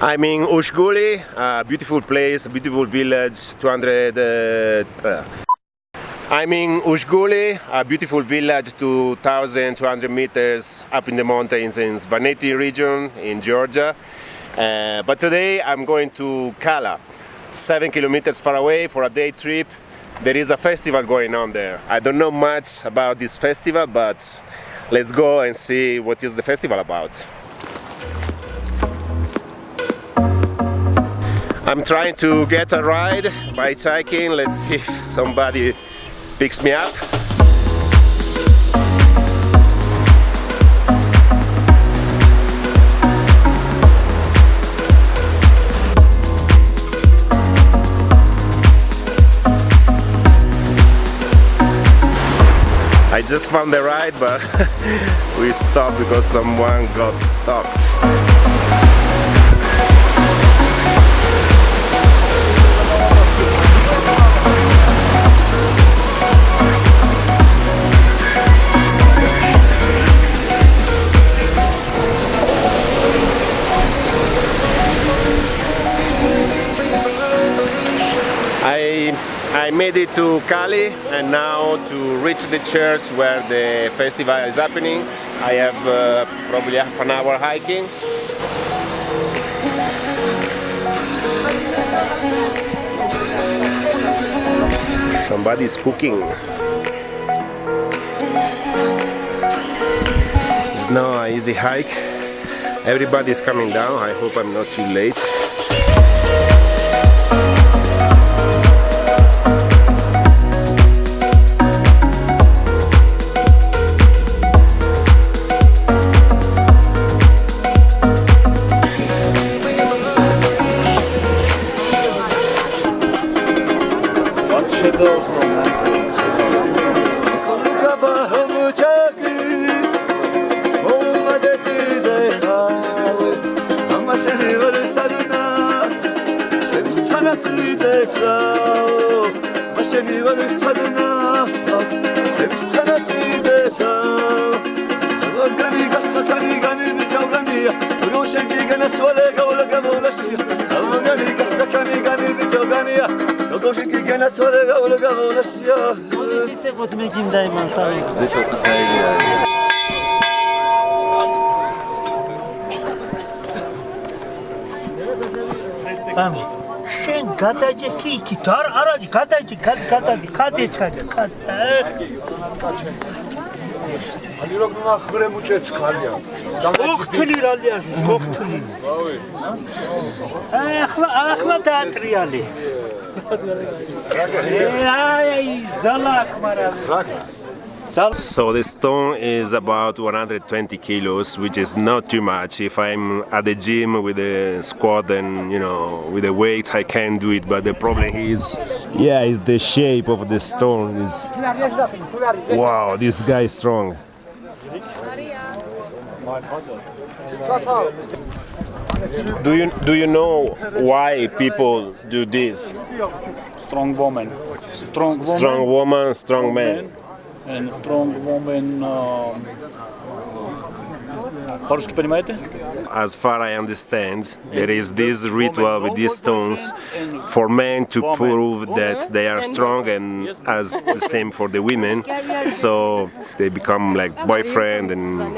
I'm in Ushguli, a beautiful place, a beautiful village, 200... I'm in Ushguli, a beautiful village 2,200 meters up in the mountains in Svaneti region in Georgia. But today I'm going to Kala, 7 kilometers far away for a day trip. There is a festival going on there. I don't know much about this festival, but let's go and see what is the festival about. I'm trying to get a ride by hiking. Let's see if somebody picks me up. I just found the ride, but we stopped because someone got stopped. I made it to Cali, and now to reach the church where the festival is happening, I have probably half an hour hiking. Somebody's cooking. It's not an easy hike. Everybody's coming down. I hope I'm not too late. So the stone is about 120 kilos, which is not too much. If I'm at the gym with a squat and, you know, with the weight, I can do it. But the problem is, is the shape of the stone. Wow, this guy is strong. Do you know why people do this? Strong woman. Strong woman, strong man. And strong woman. As far I understand, there is this ritual with these stones for men to prove that they are strong, and as the same for the women. So they become like boyfriend and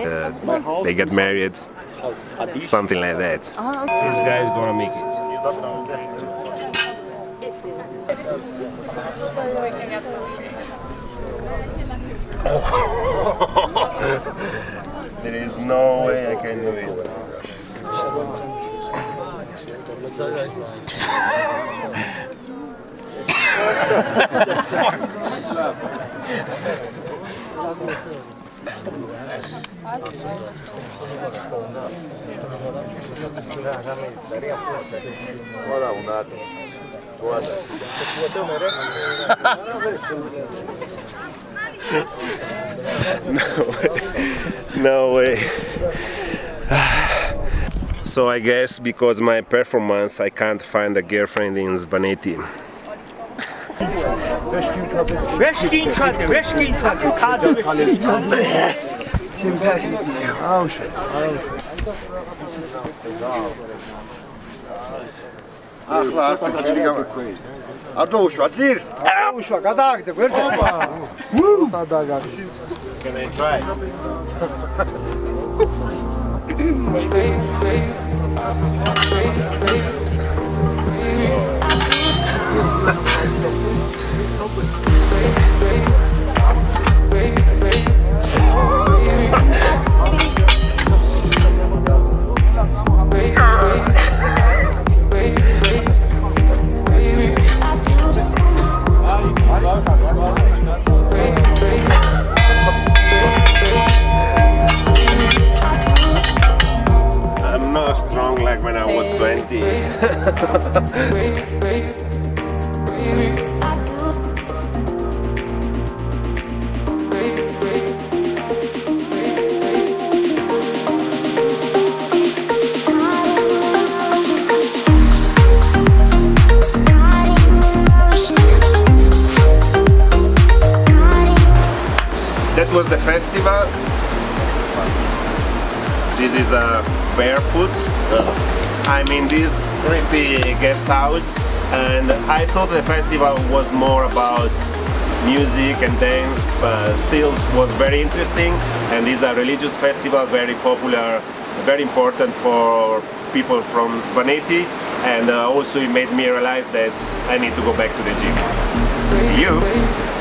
they get married, something like that. This guy is gonna make it. There is no way I can do it. No way. So I guess because my performance, I can't find a girlfriend in Svaneti. ახლა არ საჭირო არ დაუშვა ძირს უშვა გადააგდე გვერდზე გადააგდე Can I try? I'm not strong like when I was 20. That was the festival. This is a barefoot. I'm in this creepy guest house, and I thought the festival was more about music and dance, but still was very interesting. And this is a religious festival, very popular, very important for people from Svaneti, and also it made me realize that I need to go back to the gym. See you!